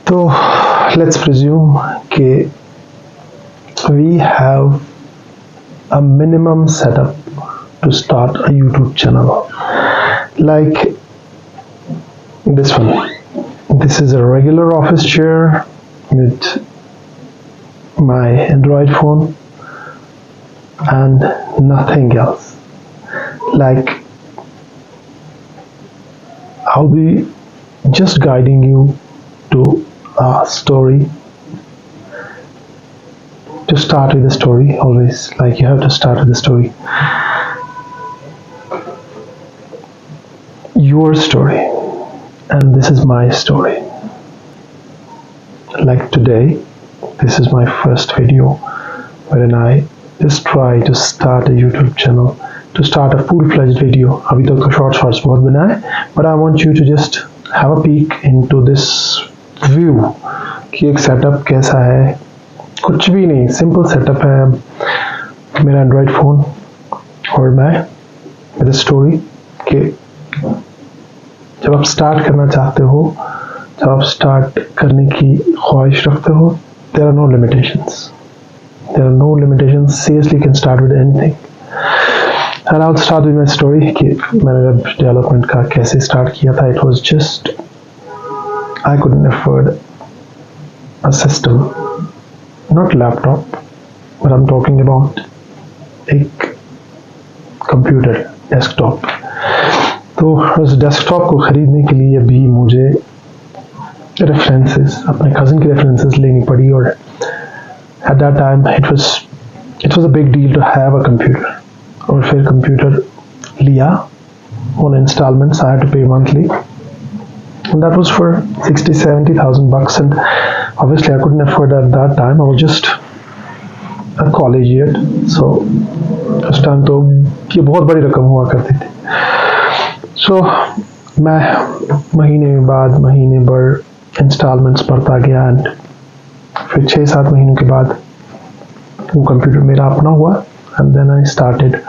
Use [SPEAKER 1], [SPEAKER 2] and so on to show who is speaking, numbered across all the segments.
[SPEAKER 1] So let's presume that we have a minimum setup to start a YouTube channel, like this one. This is a regular office chair with my Android phone and nothing else. Like, I'll be just guiding you to a story. To start with the story, always, like, you have to start with the story. Your story, and this is my story. Like today, this is my first video wherein I just try to start a YouTube channel, to start a full-fledged video. अभी तक तो shorts बहुत बनाए, but I want you to just have a peek into this view कि एक setup कैसा है. कुछ भी नहीं, सिंपल सेटअप है. मेरा एंड्रॉयड फोन और मैं विद स्टोरी कि जब आप स्टार्ट करना चाहते हो, जब आप स्टार्ट करने की ख्वाहिश रखते हो, there are no limitations. There are no limitations. Seriously can start with anything. And I will start with my story कि मैंने वेब डेवलपमेंट का कैसे स्टार्ट किया था. It was just I couldn't afford a system, not laptop, but I'm talking about एक computer desktop. तो उस desktop को ख़रीदने के लिए भी मुझे रेफरेंसेस, अपने कज़न की रेफरेंसेस लेनी पड़ी. और at that time it was a big deal to have a computer. और फिर कंप्यूटर लिया on instalments. I had to pay monthly. And that was for 60,000-70,000 bucks, and obviously I couldn't afford at that time. I was just a collegiate, so उस time तो ये बहुत बड़ी रकम हुआ करती थी. So मैं महीने भर इंस्टॉलमेंट्स भरता गया, एंड फिर 6-7 महीनों के बाद वो कंप्यूटर मेरा अपना हुआ. And then I started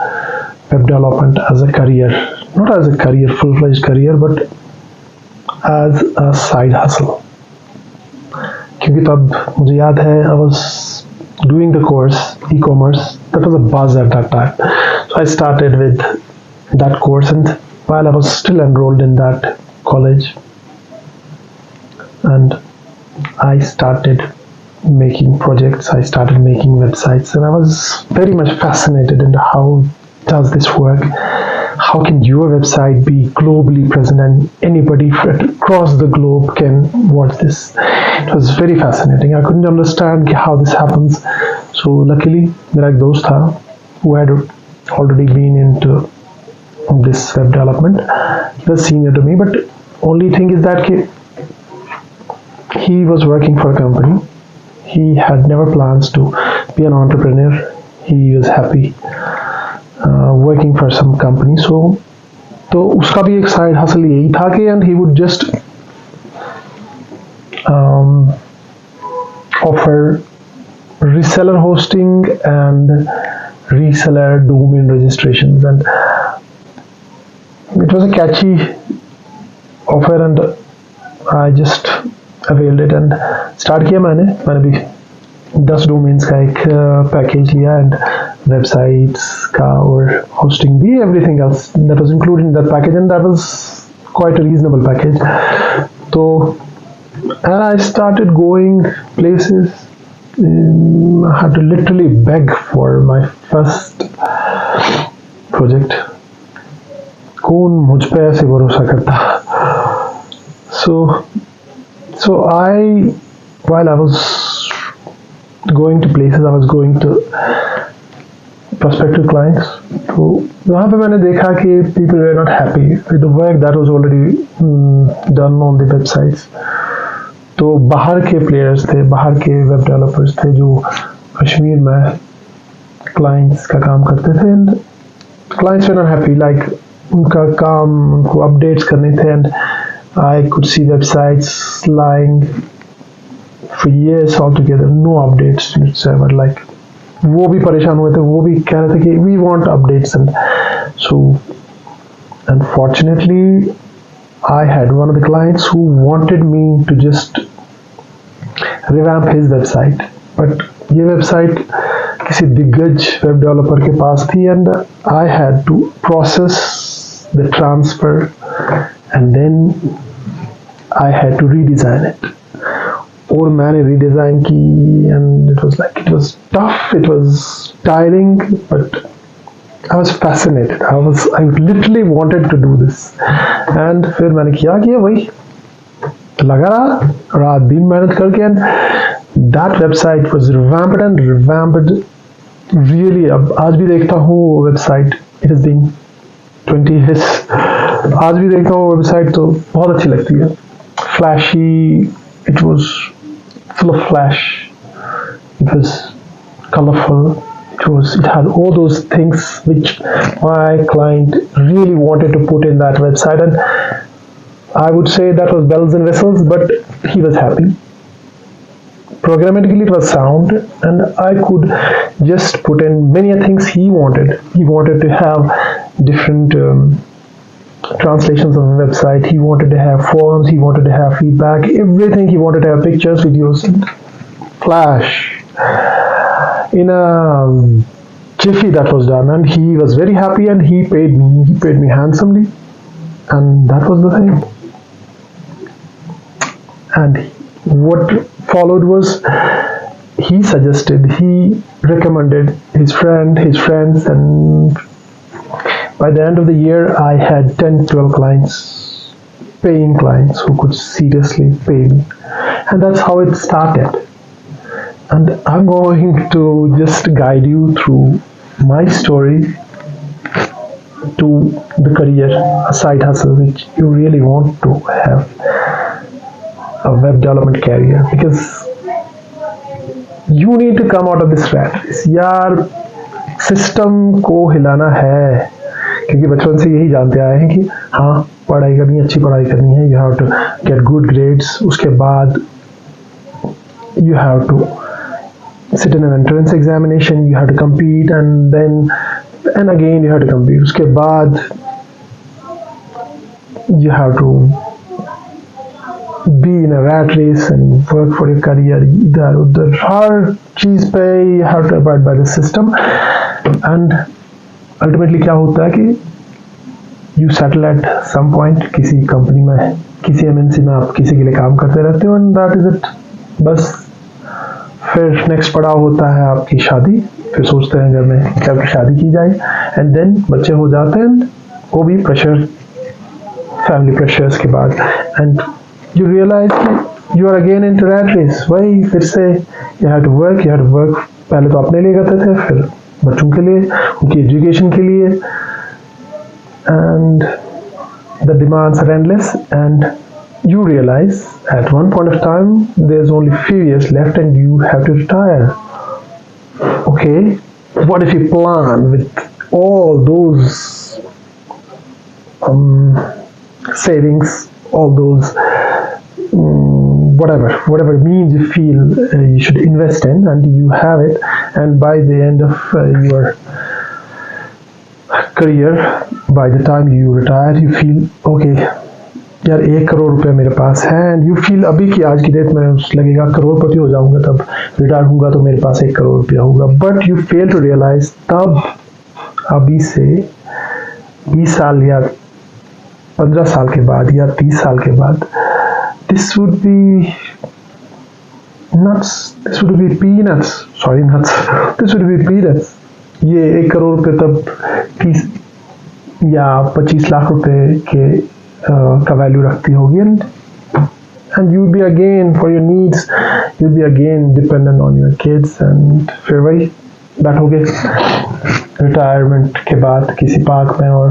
[SPEAKER 1] web development as a career, not as a career, full-fledged career, but as a side hustle. क्योंकि तब मुझे याद है I was doing the course e-commerce. That was a buzz at that time. So I started with that course, and while I was still enrolled in that college, and I started making projects, I started making websites, and I was very much fascinated into how does this work. How can your website be globally present and anybody across the globe can watch this? It was very fascinating. I couldn't understand how this happens. So luckily, मेरा एक दोस्त था who had already been into this web development. He was senior to me, but only thing is that he was working for a company. He had never plans to be an entrepreneur. He was happy working for some company. तो उसका भी एक side hustle यही था कि and he would just offer reseller hosting and reseller domain registrations, and it was a catchy offer, and I just availed it and start किया. मैंने भी 10 डोमेन्स का एक पैकेज लिया, एंड वेबसाइट्स का और होस्टिंग भी, everything else that was included in that package, and that was quite a reasonable package. तो and I started going places. I had to literally beg for my first project. कौन मुझ पे ऐसे भरोसा करता. So while I was going to places, I was going to prospective clients. तो वहाँ पे मैंने देखा कि people were not happy with the work that was already done on the websites. तो बाहर के players थे, बाहर के web developers थे जो कश्मीर में clients का काम करते थे, and clients were not happy. Like उनका काम, उनको updates करने थे, and I could see websites lying for years altogether, no updates whatsoever. Like वो भी परेशान हुए थे, वो भी कह रहे थे कि we want updates. And so unfortunately I had one of the clients who wanted me to just revamp his website. But ये वेबसाइट किसी दिग्गज वेब डेवलपर के पास थी, and I had to process the transfer and then I had to redesign it. और मैंने redesign की, and it was tough, it was tiring, but I was fascinated. I literally wanted to do this. And फिर मैंने किया वही लगा रहा रात दिन मेहनत करके, and that website was revamped really. अब आज भी देखता हूँ वो website, it has been 20 years. आज भी देखता हूँ वेबसाइट तो बहुत अच्छी लगती है. Flashy, it was full of flash, it was colorful. It had all those things which my client really wanted to put in that website, and I would say that was bells and whistles, but he was happy. Programmatically it was sound, and I could just put in many things he wanted. He wanted to have different translations of the website, he wanted to have forms, he wanted to have feedback, everything. He wanted to have pictures, videos, flash. In a jiffy that was done, and he was very happy, and he paid me handsomely, and that was the thing. And what followed was, he recommended his friends, and by the end of the year I had 10-12 clients, paying clients who could seriously pay me, and that's how it started. And I'm going to just guide you through my story to the career, a side hustle which you really want to have, a web development career, because you need to come out of this rat race. यार system को हिलाना है, क्योंकि बचपन से यही जानते आए हैं कि हाँ पढ़ाई करनी है, अच्छी पढ़ाई करनी है, you have to get good grades, उसके बाद you have to sit in an entrance examination, you have to compete, and again you have to compete. उसके बाद you have to be in a rat race and work for your career. इधर उधर हर चीज पे you have to abide by the system, and ultimately क्या होता है कि you settle at some point किसी कंपनी में, किसी MNC में आप किसी के लिए काम करते रहते हो, and that is it. बस फिर नेक्स्ट पड़ाव होता है आपकी शादी. फिर सोचते हैं घर में कब शादी की जाए, एंड देन बच्चे हो जाते हैं, वो भी प्रेशर, फैमिली प्रेशर्स के बाद, एंड यू रियलाइज कि you are again into rat race. वही फिर से यू हैव टू वर्क. पहले तो अपने लिए करते थे, फिर बच्चों के लिए, उनकी एजुकेशन के लिए, and the demands are endless, and you realize at one point of time there's only few years left and you have to retire. Okay, what if you plan with all those savings, all those whatever means you feel you should invest in, and you have it, and by the end of your career, by the time you retire, you feel okay, यार 1 करोड़ रुपया मेरे पास है, and you feel अभी की आज की date में लगेगा करोड़पति हो जाऊंगा, तब रिटायर होऊंगा तो मेरे पास 1 करोड़ रुपया होगा. But you fail to realise तब, अभी से 20 साल या 15 साल के बाद या 30 साल के बाद, दिस वुड बी पीनट्स. ये 1 करोड़ रुपये तब 30 या 25 लाख रुपए के का वैल्यू रखती होगी, and you'll be again for your needs, you'll be again dependent on your kids, and फिर वही बैठोगे रिटायरमेंट के बाद किसी पार्क में और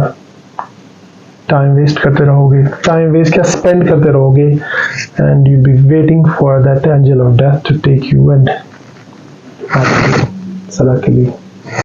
[SPEAKER 1] टाइम वेस्ट करते रहोगे. टाइम वेस्ट क्या, स्पेंड करते रहोगे, and you'll be waiting for that angel of death to take you and सदा के लिए